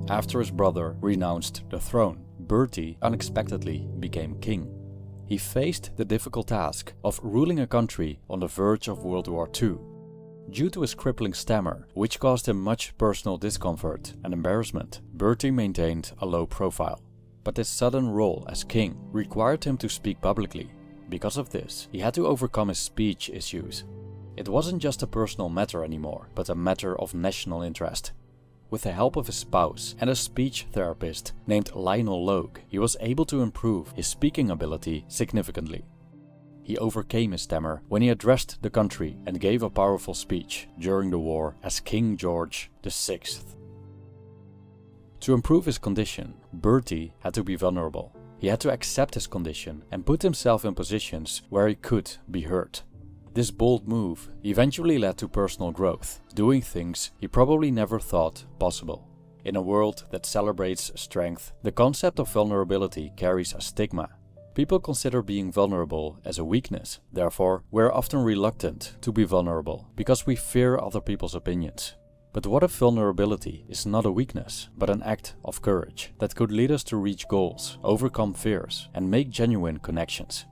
After his brother renounced the throne, Bertie unexpectedly became king. He faced the difficult task of ruling a country on the verge of World War II. Due to his crippling stammer, which caused him much personal discomfort and embarrassment, Bertie maintained a low profile. But his sudden role as king required him to speak publicly. Because of this, he had to overcome his speech issues. It wasn't just a personal matter anymore, but a matter of national interest. With the help of his spouse and a speech therapist named Lionel Logue, he was able to improve his speaking ability significantly. He overcame his stammer when he addressed the country and gave a powerful speech during the war as King George VI. To improve his condition, Bertie had to be vulnerable. He had to accept his condition and put himself in positions where he could be hurt. This bold move eventually led to personal growth, doing things he probably never thought possible. In a world that celebrates strength, the concept of vulnerability carries a stigma. People consider being vulnerable as a weakness. Therefore, we're often reluctant to be vulnerable because we fear other people's opinions. But what if vulnerability is not a weakness, but an act of courage that could lead us to reach goals, overcome fears, and make genuine connections?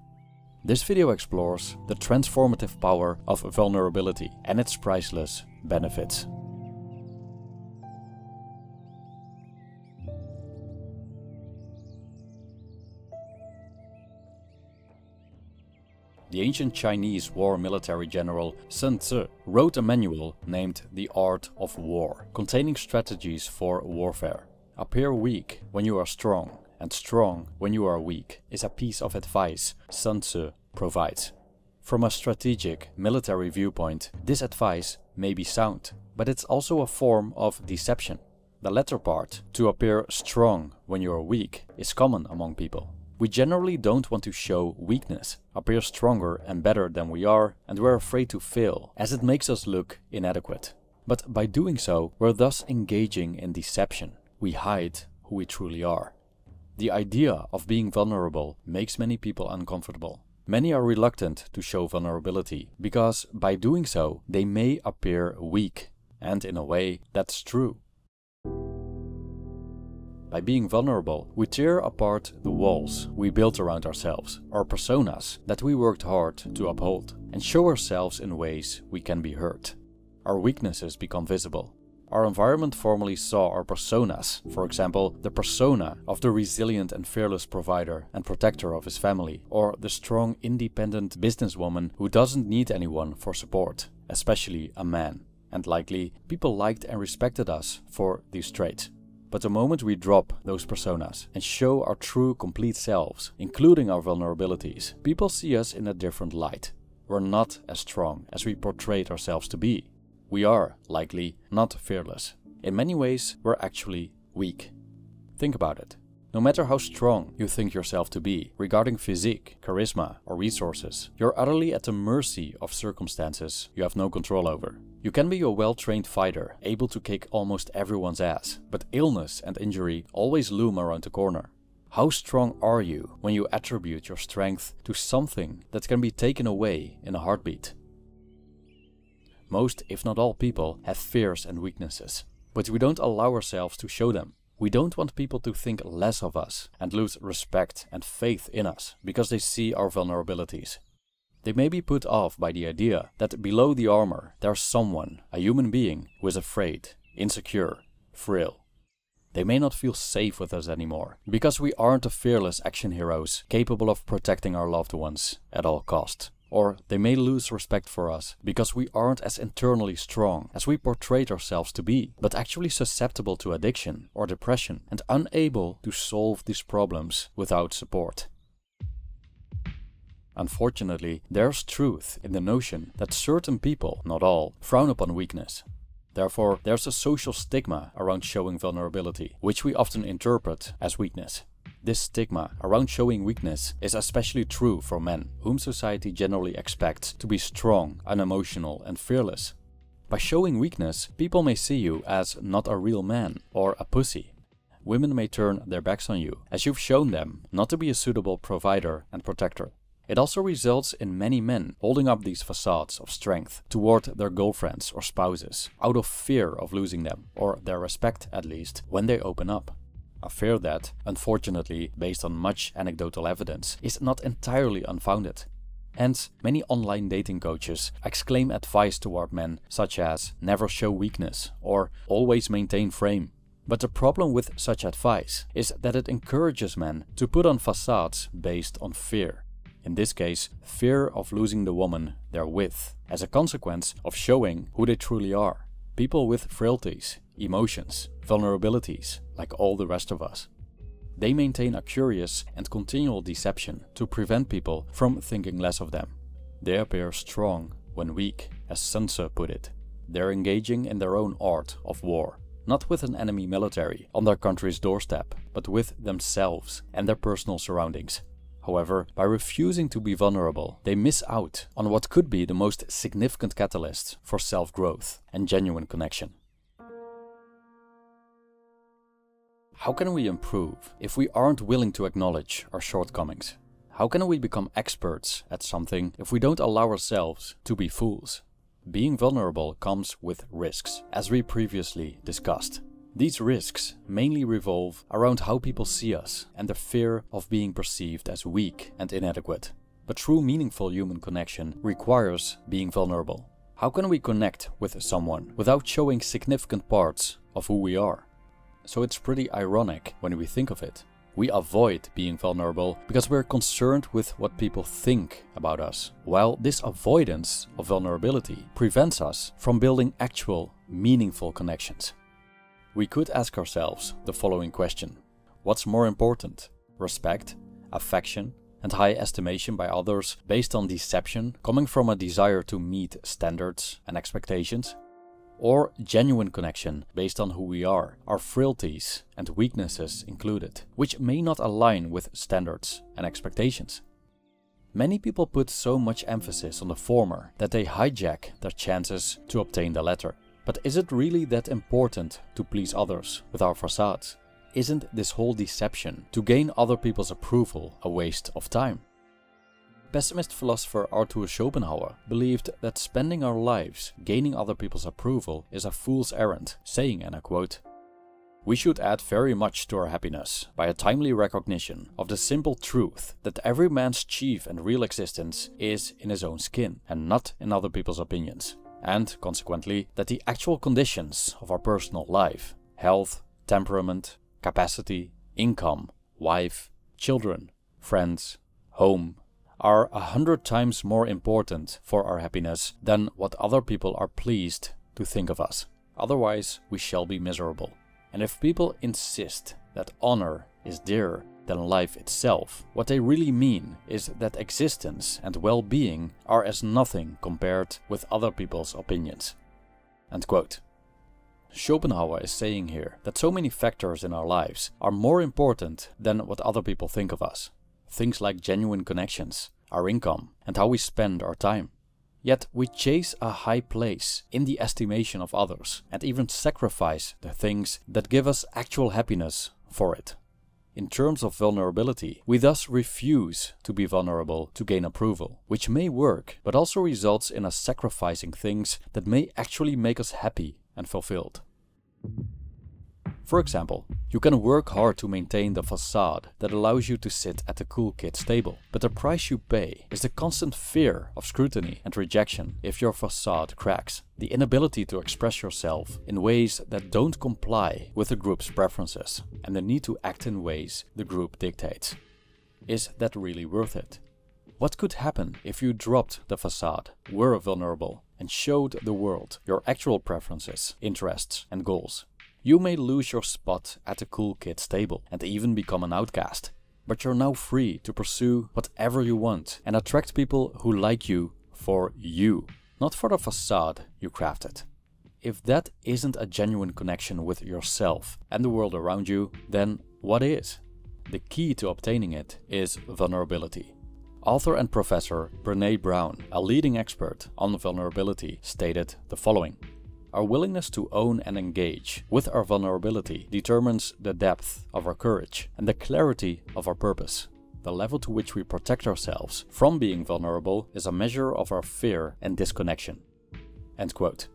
This video explores the transformative power of vulnerability and its priceless benefits. The ancient Chinese war military general Sun Tzu wrote a manual named The Art of War, containing strategies for warfare. Appear weak when you are strong, and strong when you are weak is a piece of advice Sun Tzu provides. From a strategic military viewpoint, this advice may be sound, but it's also a form of deception. The latter part, to appear strong when you are weak, is common among people. We generally don't want to show weakness, appear stronger and better than we are, and we're afraid to fail, as it makes us look inadequate. But by doing so, we're thus engaging in deception. We hide who we truly are. The idea of being vulnerable makes many people uncomfortable. Many are reluctant to show vulnerability, because by doing so, they may appear weak. And in a way, that's true. By being vulnerable, we tear apart the walls we built around ourselves, our personas that we worked hard to uphold, and show ourselves in ways we can be hurt. Our weaknesses become visible. Our environment formerly saw our personas, for example, the persona of the resilient and fearless provider and protector of his family, or the strong, independent businesswoman who doesn't need anyone for support, especially a man. And likely, people liked and respected us for these traits. But the moment we drop those personas and show our true, complete selves, including our vulnerabilities, people see us in a different light. We're not as strong as we portrayed ourselves to be. We are, likely, not fearless. In many ways, we're actually weak. Think about it. No matter how strong you think yourself to be regarding physique, charisma, or resources, you're utterly at the mercy of circumstances you have no control over. You can be a well-trained fighter, able to kick almost everyone's ass, but illness and injury always loom around the corner. How strong are you when you attribute your strength to something that can be taken away in a heartbeat? Most, if not all people, have fears and weaknesses, but we don't allow ourselves to show them. We don't want people to think less of us and lose respect and faith in us because they see our vulnerabilities. They may be put off by the idea that below the armor there's someone, a human being, who is afraid, insecure, frail. They may not feel safe with us anymore because we aren't the fearless action heroes capable of protecting our loved ones at all costs. Or they may lose respect for us because we aren't as internally strong as we portrayed ourselves to be, but actually susceptible to addiction or depression and unable to solve these problems without support. Unfortunately, there's truth in the notion that certain people, not all, frown upon weakness. Therefore, there's a social stigma around showing vulnerability, which we often interpret as weakness. This stigma around showing weakness is especially true for men, whom society generally expects to be strong, unemotional, and fearless. By showing weakness, people may see you as not a real man or a pussy. Women may turn their backs on you, as you've shown them not to be a suitable provider and protector. It also results in many men holding up these facades of strength toward their girlfriends or spouses out of fear of losing them, or their respect at least, when they open up. A fear that, unfortunately, based on much anecdotal evidence, is not entirely unfounded. Hence, many online dating coaches exclaim advice toward men such as never show weakness or always maintain frame. But the problem with such advice is that it encourages men to put on facades based on fear. In this case, fear of losing the woman they're with, as a consequence of showing who they truly are. People with frailties, emotions, vulnerabilities, like all the rest of us. They maintain a curious and continual deception to prevent people from thinking less of them. They appear strong when weak, as Sun Tzu put it. They're engaging in their own art of war, not with an enemy military on their country's doorstep, but with themselves and their personal surroundings. However, by refusing to be vulnerable, they miss out on what could be the most significant catalyst for self-growth and genuine connection. How can we improve if we aren't willing to acknowledge our shortcomings? How can we become experts at something if we don't allow ourselves to be fools? Being vulnerable comes with risks, as we previously discussed. These risks mainly revolve around how people see us and the fear of being perceived as weak and inadequate. But true meaningful human connection requires being vulnerable. How can we connect with someone without showing significant parts of who we are? So it's pretty ironic when we think of it. We avoid being vulnerable because we're concerned with what people think about us, while this avoidance of vulnerability prevents us from building actual, meaningful connections. We could ask ourselves the following question: what's more important? Respect, affection, and high estimation by others based on deception coming from a desire to meet standards and expectations? Or genuine connection based on who we are, our frailties and weaknesses included, which may not align with standards and expectations? Many people put so much emphasis on the former that they hijack their chances to obtain the latter. But is it really that important to please others with our facades? Isn't this whole deception to gain other people's approval a waste of time? Pessimist philosopher Arthur Schopenhauer believed that spending our lives gaining other people's approval is a fool's errand, saying, and I quote, "We should add very much to our happiness by a timely recognition of the simple truth that every man's chief and real existence is in his own skin and not in other people's opinions, and consequently that the actual conditions of our personal life, health, temperament, capacity, income, wife, children, friends, home, are 100 times more important for our happiness than what other people are pleased to think of us. Otherwise, we shall be miserable. And if people insist that honor is dearer than life itself, what they really mean is that existence and well-being are as nothing compared with other people's opinions." End quote. Schopenhauer is saying here that so many factors in our lives are more important than what other people think of us. Things like genuine connections, our income, and how we spend our time. Yet we chase a high place in the estimation of others and even sacrifice the things that give us actual happiness for it. In terms of vulnerability, we thus refuse to be vulnerable to gain approval, which may work, but also results in us sacrificing things that may actually make us happy and fulfilled. For example, you can work hard to maintain the facade that allows you to sit at the cool kids table, but the price you pay is the constant fear of scrutiny and rejection if your facade cracks, the inability to express yourself in ways that don't comply with the group's preferences, and the need to act in ways the group dictates. Is that really worth it? What could happen if you dropped the facade, were vulnerable, and showed the world your actual preferences, interests, and goals? You may lose your spot at the cool kids table and even become an outcast. But you're now free to pursue whatever you want and attract people who like you for you, not for the facade you crafted. If that isn't a genuine connection with yourself and the world around you, then what is? The key to obtaining it is vulnerability. Author and professor Brené Brown, a leading expert on vulnerability, stated the following: "Our willingness to own and engage with our vulnerability determines the depth of our courage and the clarity of our purpose. the level to which we protect ourselves from being vulnerable is a measure of our fear and disconnection." End quote.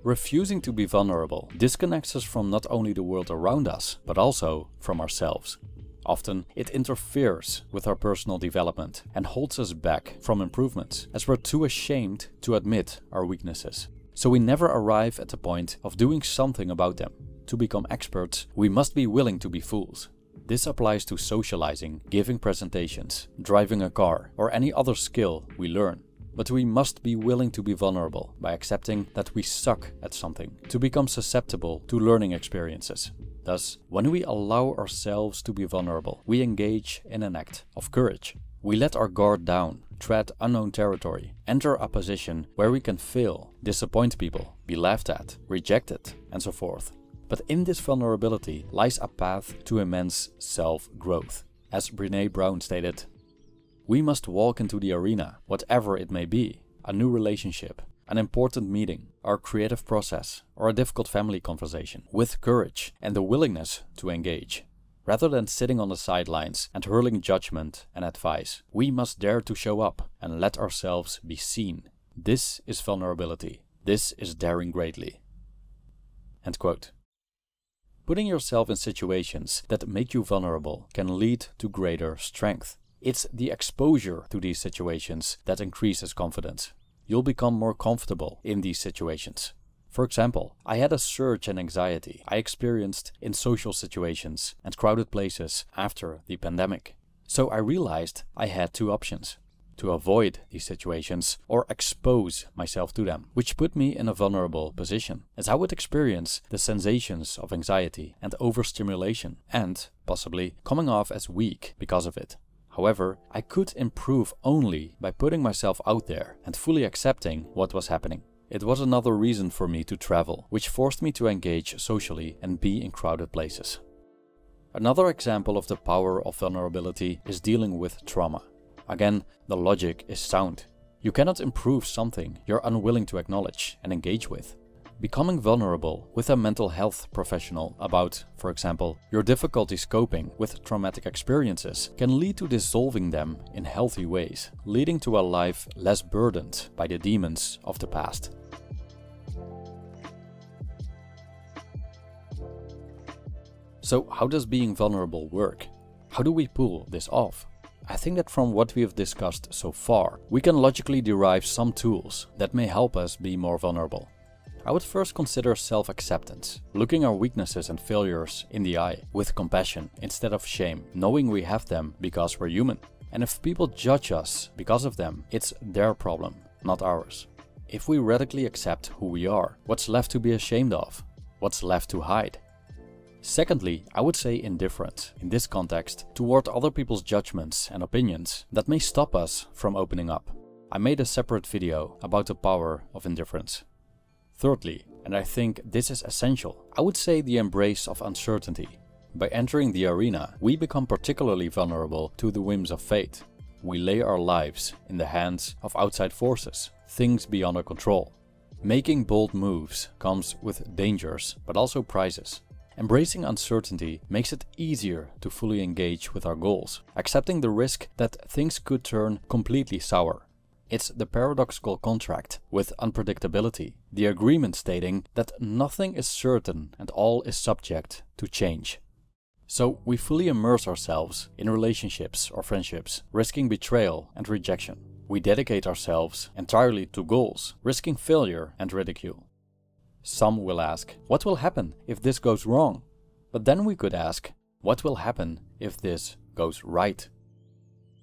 Refusing to be vulnerable disconnects us from not only the world around us, but also from ourselves. Often, it interferes with our personal development and holds us back from improvements, as we're too ashamed to admit our weaknesses. So we never arrive at the point of doing something about them. To become experts, we must be willing to be fools. This applies to socializing, giving presentations, driving a car, or any other skill we learn. But we must be willing to be vulnerable by accepting that we suck at something, to become susceptible to learning experiences. Thus, when we allow ourselves to be vulnerable, we engage in an act of courage. We let our guard down, tread unknown territory, enter a position where we can fail, disappoint people, be laughed at, rejected, and so forth. But in this vulnerability lies a path to immense self-growth. As Brené Brown stated, "We must walk into the arena, whatever it may be, a new relationship, an important meeting, our creative process, or a difficult family conversation, with courage and the willingness to engage. Rather than sitting on the sidelines and hurling judgment and advice, we must dare to show up and let ourselves be seen. This is vulnerability. This is daring greatly." End quote. Putting yourself in situations that make you vulnerable can lead to greater strength. It's the exposure to these situations that increases confidence. You'll become more comfortable in these situations. For example, I had a surge in anxiety I experienced in social situations and crowded places after the pandemic. So I realized I had two options: to avoid these situations or expose myself to them, which put me in a vulnerable position, as I would experience the sensations of anxiety and overstimulation and possibly coming off as weak because of it. However, I could improve only by putting myself out there and fully accepting what was happening. It was another reason for me to travel, which forced me to engage socially and be in crowded places. Another example of the power of vulnerability is dealing with trauma. Again, the logic is sound. You cannot improve something you're unwilling to acknowledge and engage with. Becoming vulnerable with a mental health professional about, for example, your difficulties coping with traumatic experiences can lead to dissolving them in healthy ways, leading to a life less burdened by the demons of the past. So how does being vulnerable work? How do we pull this off? I think that from what we have discussed so far, we can logically derive some tools that may help us be more vulnerable. I would first consider self-acceptance, looking our weaknesses and failures in the eye with compassion instead of shame, knowing we have them because we're human. And if people judge us because of them, it's their problem, not ours. If we radically accept who we are, what's left to be ashamed of? What's left to hide? Secondly, I would say indifference, in this context, toward other people's judgments and opinions that may stop us from opening up. I made a separate video about the power of indifference. Thirdly, and I think this is essential, I would say the embrace of uncertainty. By entering the arena, we become particularly vulnerable to the whims of fate. We lay our lives in the hands of outside forces, things beyond our control. Making bold moves comes with dangers, but also prizes. Embracing uncertainty makes it easier to fully engage with our goals, accepting the risk that things could turn completely sour. It's the paradoxical contract with unpredictability, the agreement stating that nothing is certain and all is subject to change. So we fully immerse ourselves in relationships or friendships, risking betrayal and rejection. We dedicate ourselves entirely to goals, risking failure and ridicule. Some will ask, what will happen if this goes wrong? But then we could ask, what will happen if this goes right?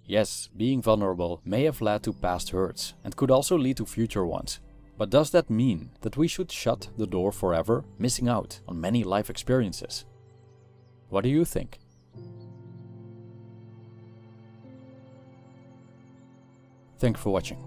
Yes, being vulnerable may have led to past hurts and could also lead to future ones. But does that mean that we should shut the door forever, missing out on many life experiences? What do you think? Thanks for watching.